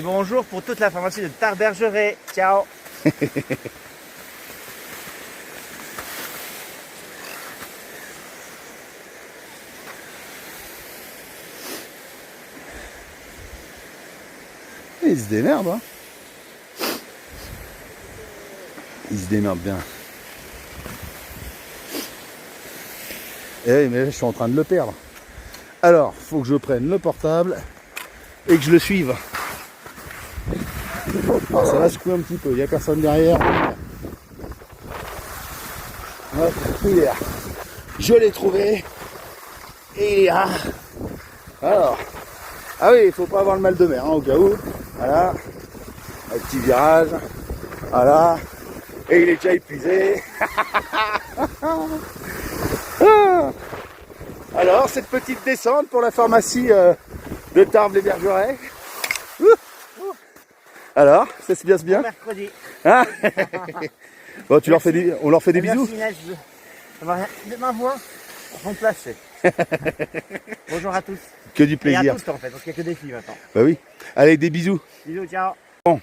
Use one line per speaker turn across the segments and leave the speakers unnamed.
Bonjour pour toute la pharmacie de Tarbes Bergeret. Ciao.
Il se démerde, hein. Il se démerde bien. Eh oui, mais là, je suis en train de le perdre. Alors, faut que je prenne le portable et que je le suive. Alors, ça va secouer un petit peu, il n'y a personne derrière. Hop, il est là. Je l'ai trouvé. Et il est là. Alors, ah oui, il faut pas avoir le mal de mer, hein, au cas où. Voilà. Un petit virage. Voilà. Et il est déjà épuisé. Alors, cette petite descente pour la pharmacie de Tarbes-les-Bergerets. Alors, ça se passe bien?
Mercredi.
Hein? Bon, tu leur fais des, on leur fait des bisous?
Merci Inès de ma voix remplacée. Bonjour à tous.
Que du
Et
plaisir.
à tous en fait, parce qu'il n'y a que des filles maintenant.
Bah oui. Allez, des bisous.
Bisous, ciao.
Bon.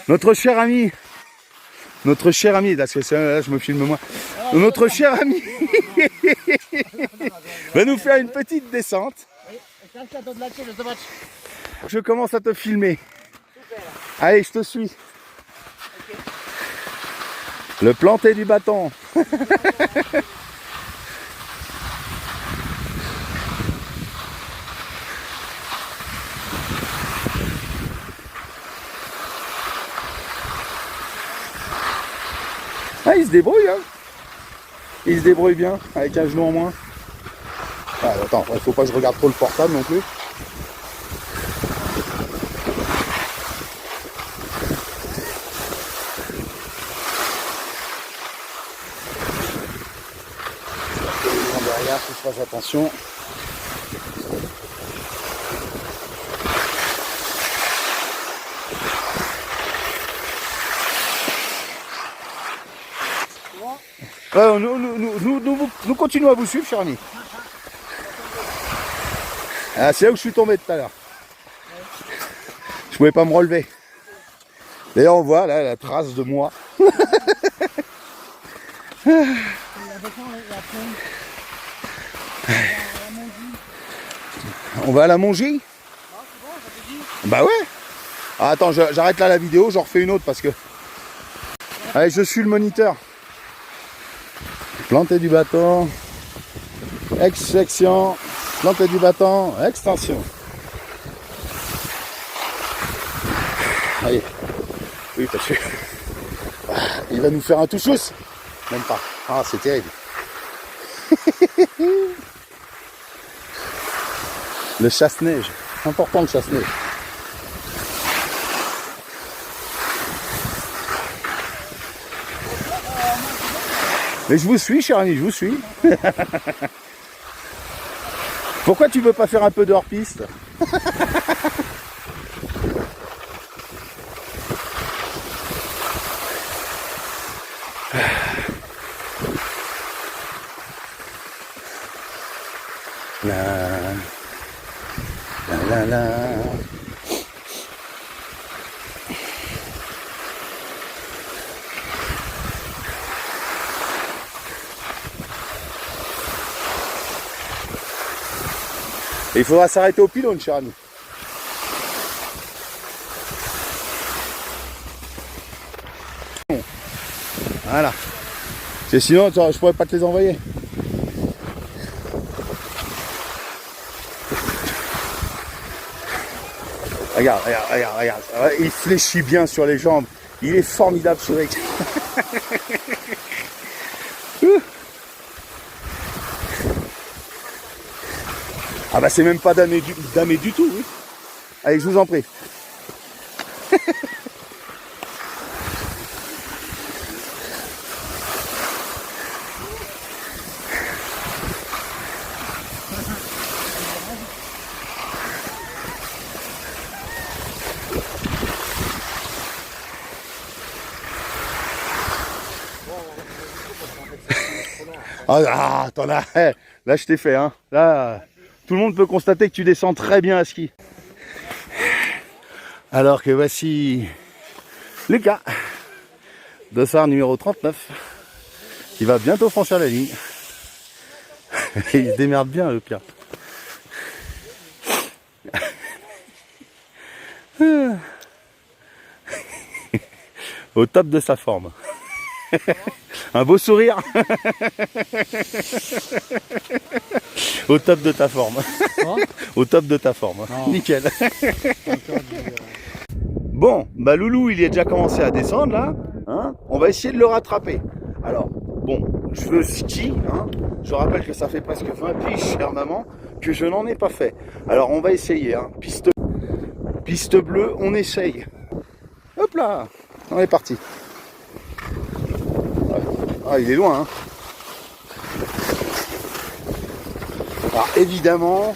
Notre cher ami, là, je me filme moi. Notre cher ami va nous faire une petite descente. Je commence à te filmer. Allez, je te suis. Le planter du bâton. Ah, il se débrouille, hein. Il se débrouille bien, avec un genou en moins. Ah, attends, il faut pas que je regarde trop le portable non plus. Derrière, faut que je fasse attention. Nous continuons à vous suivre, cher ami. Ah, c'est là où je suis tombé tout à l'heure. Je pouvais pas me relever. D'ailleurs, on voit là la trace de moi. On va à la Mongie? Bah ouais. Ah, attends, j'arrête là la vidéo, j'en refais une autre parce que... Allez, je suis le moniteur. Planter du bâton, extraction, planter du bâton, extension. Allez, oui, parce que il va nous faire un touchous. Même pas. Ah, c'est terrible. Le chasse-neige. Important le chasse-neige. Mais je vous suis, cher ami, je vous suis. Pourquoi tu veux pas faire un peu de hors-piste? La. Et il faudra s'arrêter au pylône, cher ami. Voilà. C'est sinon, je pourrais pas te les envoyer. Regarde. Il fléchit bien sur les jambes. Il est formidable ce mec. Ah bah c'est même pas damé du tout, oui. Allez, je vous en prie. Ah, t'en as. Là, je t'ai fait, hein. Là, tout le monde peut constater que tu descends très bien à ski. Alors que voici Lucas, dossard numéro 39, qui va bientôt franchir la ligne. Et il se démerde bien, Lucas. Au top de sa forme. Un beau sourire. Au top de ta forme. Au top de ta forme. Nickel. Bon, bah Loulou, il est déjà commencé à descendre là. Hein, on va essayer de le rattraper. Alors, bon, je skie. Hein, je rappelle que ça fait presque 20 piges, chère maman, que je n'en ai pas fait. Alors, on va essayer. Hein, piste bleue, on essaye. Hop là, on est parti. Ah, il est loin. Hein. Alors, évidemment,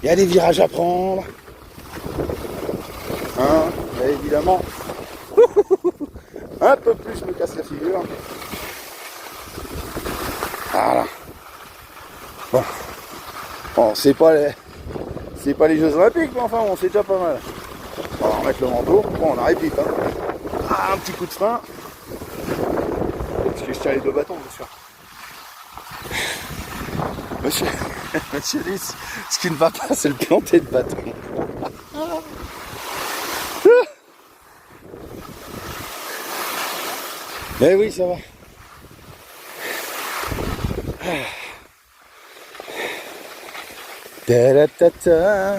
il y a des virages à prendre. Hein, et évidemment, un peu plus me casse la figure. Voilà. Bon, c'est pas les Jeux Olympiques, mais enfin bon, c'est déjà pas mal. On va remettre le manteau. Bon, on arrive vite. Hein. Ah, un petit coup de frein. Parce que je tiens les deux bâtons, bien sûr. Monsieur Lys, ce qui ne va pas, c'est le planter de bâton. Mais oui, ça va. Ta-da-ta-ta.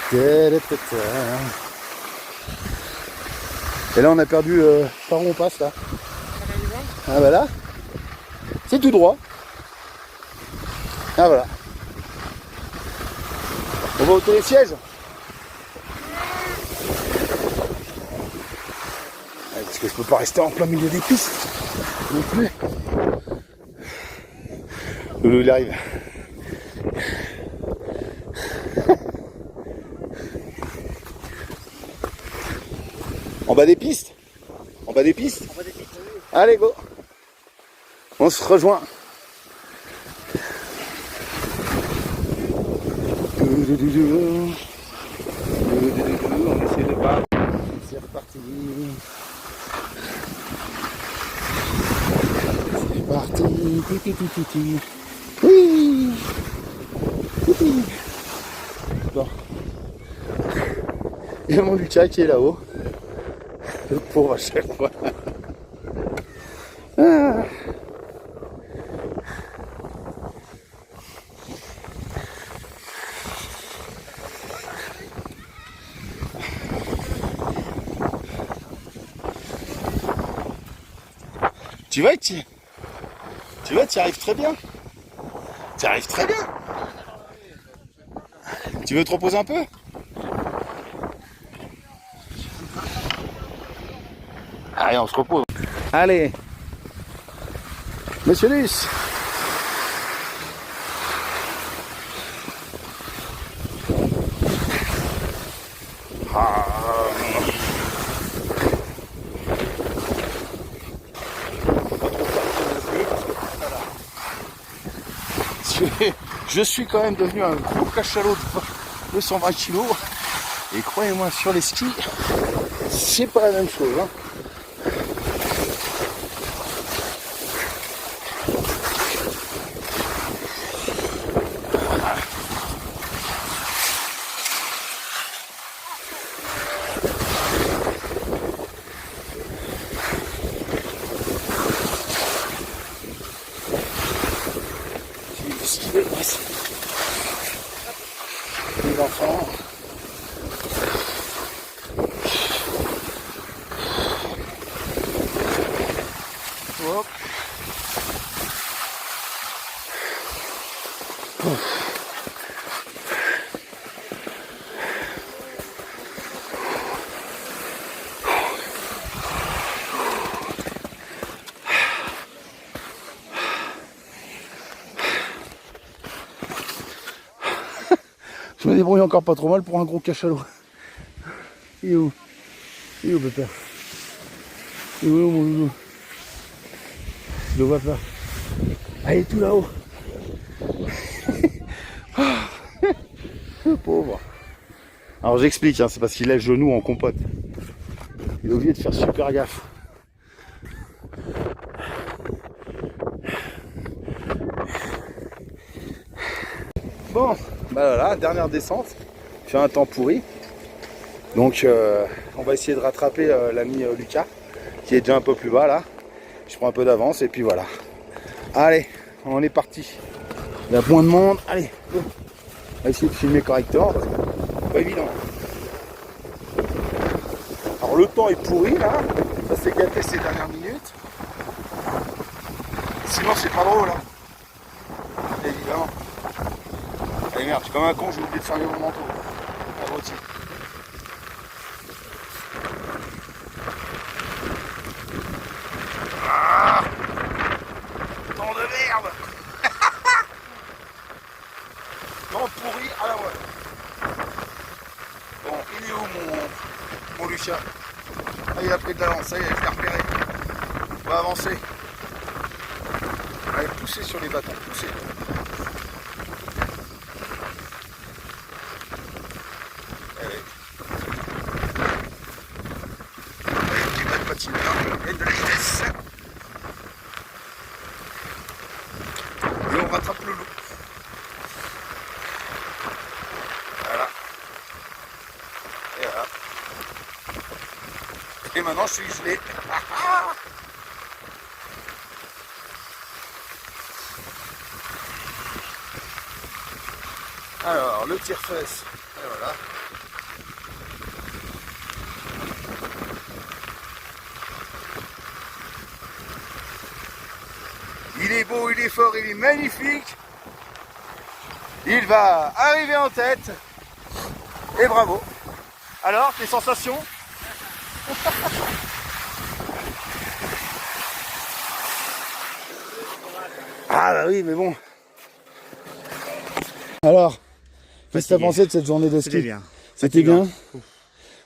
Ta-da-ta-ta. Et là, on a perdu par où on passe là. Ah bah là, c'est tout droit. Ah voilà. On va au télésiège. Parce que je peux pas rester en plein milieu des pistes non plus. Il arrive. En bas des pistes. En bas des pistes. En bas des pistes. Allez go. On se rejoint. On essaie de pas. C'est reparti. C'est parti. Oui. Bon. Il y a mon Lucas qui est là-haut. Le pauvre à chaque fois. Ah. Tu vois, tu y arrives très bien. Tu y arrives très bien. Tu veux te reposer un peu? Allez, on se repose. Allez. Monsieur Lys. Je suis quand même devenu un gros cachalot de 120 kg. Et croyez-moi, sur les skis, c'est pas la même chose. Hein. Les enfants. Hop. Je me débrouille encore pas trop mal pour un gros cachalot. Il est où? Il est où, pépère? Il est où, mon loulou? Je le vois pas. Ah, il est tout là-haut. Le pauvre. Alors j'explique, hein, c'est parce qu'il a le genou en compote. Il est obligé de faire super gaffe. Bon, bah voilà, dernière descente. Il fait un temps pourri. Donc on va essayer de rattraper l'ami Lucas, qui est déjà un peu plus bas là. Je prends un peu d'avance et puis voilà. Allez, on est parti. Il y a moins de monde. Allez, on va essayer de filmer correctement. Pas évident. Alors le temps est pourri là. Ça s'est gâté ces dernières minutes. Sinon c'est pas drôle hein. Évidemment. Allez merde, je suis comme un con, j'ai oublié de fermer mon manteau. Ah, bon, tiens. Ah, temps de merde. Temps pourri à la voile. Bon, il est où mon Lucas? Ah, il a pris de l'avance, ça y est, je l'ai repéré. On va avancer. Allez, poussez sur les bâtons, poussez. Allez. Allez, petit bas de patineur et de la vitesse. Et on rattrape le loup. Voilà. Et voilà. Et maintenant je suis gelé. Alors, le tire-fesse, et voilà. Il est beau, il est fort, il est magnifique. Il va arriver en tête. Et bravo. Alors, tes sensations? Ah bah oui, mais bon. Alors, qu'est-ce que t'as pensé de cette journée de ski?
C'était bien.
C'était bien.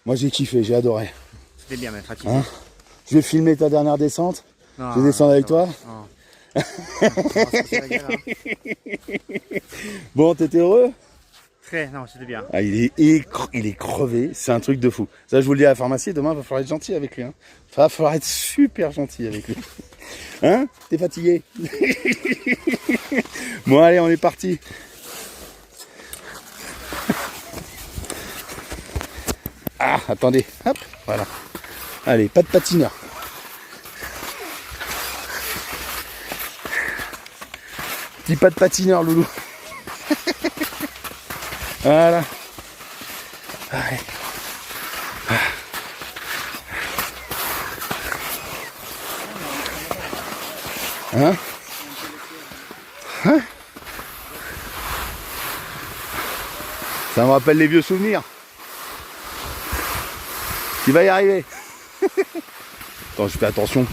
Moi j'ai kiffé, j'ai adoré.
C'était bien, mais fatigué.
Hein, je vais filmer ta dernière descente.
Non,
Je vais descendre avec toi.
Non.
Bon, t'étais heureux?
Très, non, c'était bien.
Ah, il est crevé, c'est un truc de fou. Ça, je vous le dis à la pharmacie, demain, il va falloir être gentil avec lui. Hein. Il va falloir être super gentil avec lui. Hein? T'es fatigué? Bon, allez, on est parti. Ah, attendez, hop, voilà. Allez, pas de patineur. Petit pas de patineur, loulou. Voilà. Allez. Hein? Hein? Ça me rappelle les vieux souvenirs. Tu vas y arriver. Attends, je fais attention.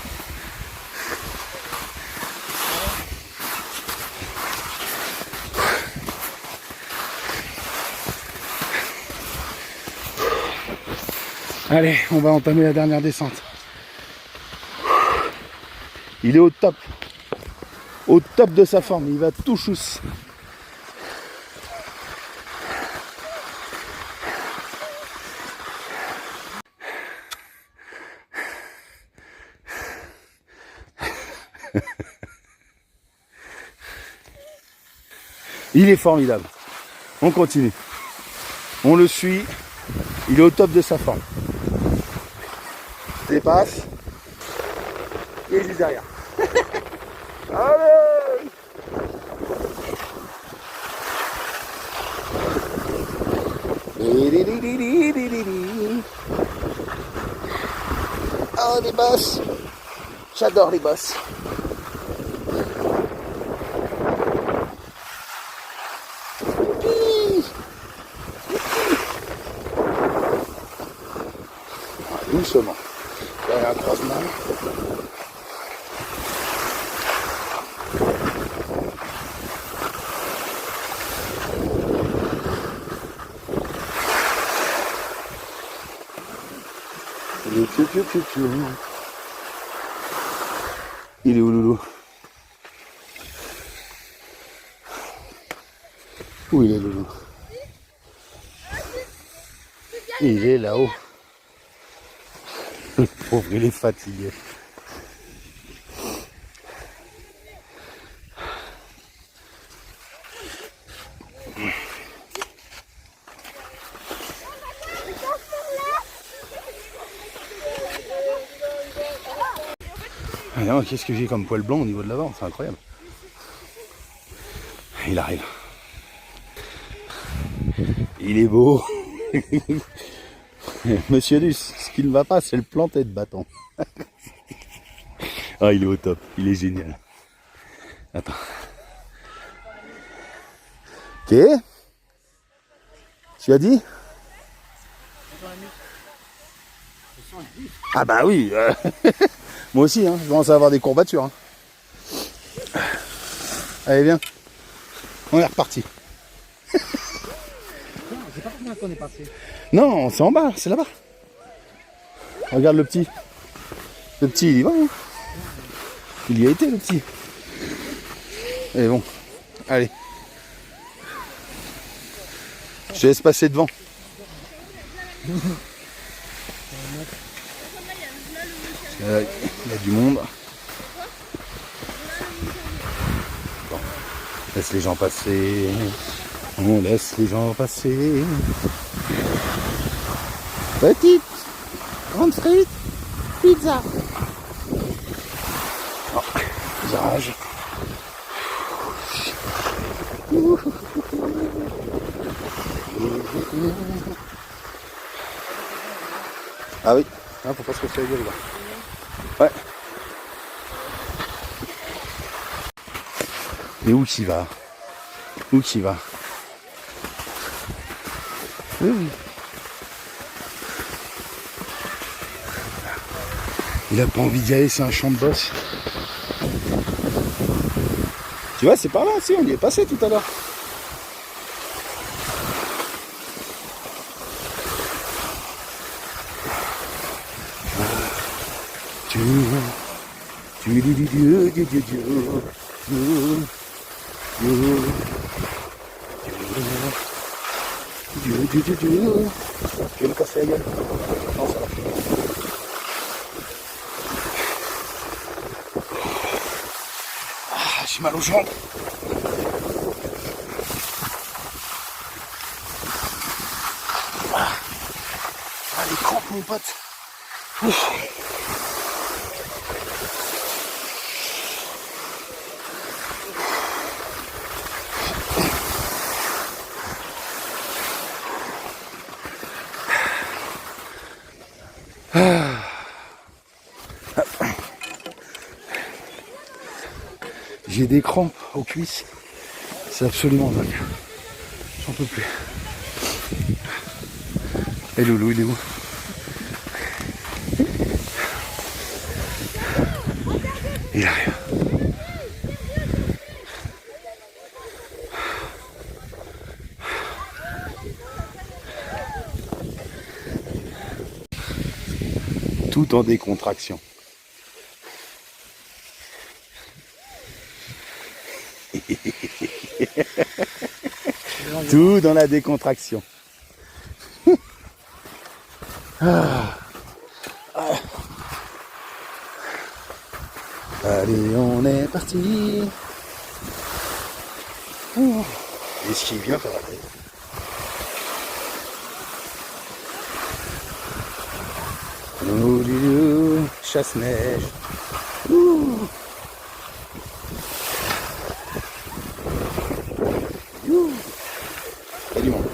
Allez, on va entamer la dernière descente. Il est au top. Au top de sa forme. Il va tout chousse. Il est formidable. On continue. On le suit. Il est au top de sa forme. Dépasse. Et juste derrière. Allez! Oh, les bosses. J'adore les bosses. Doucement. Il y a un croisement. Il est où, loulou? Où il est, loulou? Il est là-haut. Le pauvre, il est fatigué. Ah non, qu'est-ce que j'ai comme poil blanc au niveau de l'avant, c'est incroyable. Il arrive. Il est beau. Monsieur Luce, ce qui ne va pas, c'est le planter de bâton. Ah, il est au top, il est génial. Attends. Ok. Tu as dit? Ah bah oui. Moi aussi, hein, je commence à avoir des courbatures. Hein. Allez, viens. On est reparti.
C'est pas combien qu'on est passé.
Non, c'est en bas, c'est là-bas. Regarde le petit. Le petit, il y va. Hein. Il y a été, le petit. Et bon, allez. Je te laisse passer devant. Il y a du monde. Bon. Laisse les gens passer. On laisse les gens passer. Petite, grande frite, pizza. Oh, virage. Ah oui, ah, faut pas se casser la gueule là. Ouais. Et où qu'il va? Où qu'il va? Oui. Il a pas envie d'y aller, c'est un champ de bosse. Tu vois, c'est par là, si, on y est passé tout à l'heure. Tu veux me casser la gueule? Non, ça va. Ah, j'ai mal aux jambes. Ah, les crampes, mon pote. Ouf. J'ai des crampes aux cuisses. C'est absolument dingue. J'en peux plus. Et Loulou, il est où? Il arrive. Tout en décontraction. Tout dans la décontraction. Ah. Ah. Allez, on est parti. Oh. Est-ce qu'il vient faire la tête? Chasse-neige. Et du monde.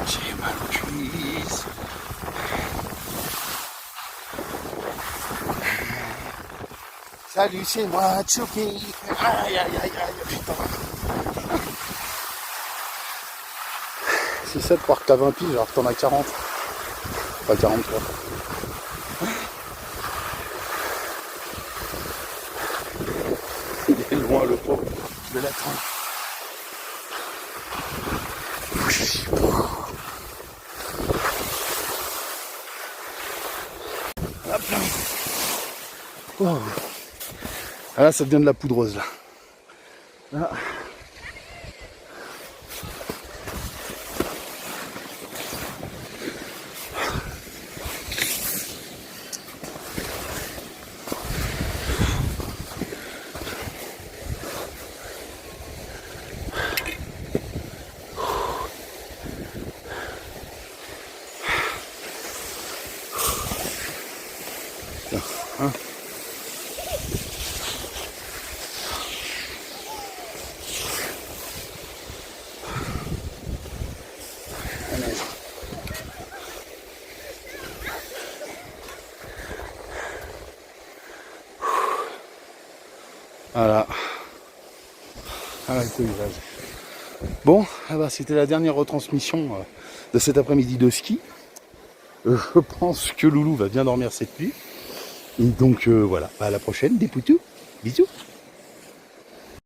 J'ai mal aux cuisses. Salut, c'est moi, Tchouki. Aïe, aïe, aïe, aïe, putain. Si 7 par que t'as 20 piges, alors que t'en as 40. Pas 43. vais l'attendre. Hop là. Oh. Ah là, ça devient de la poudreuse là. Là. Hein. Voilà. Voilà le paysage. Bon, ah bah, c'était la dernière retransmission de cet après-midi de ski. Je pense que Loulou va bien dormir cette nuit. Et donc voilà, à la prochaine, des poutous. Bisous.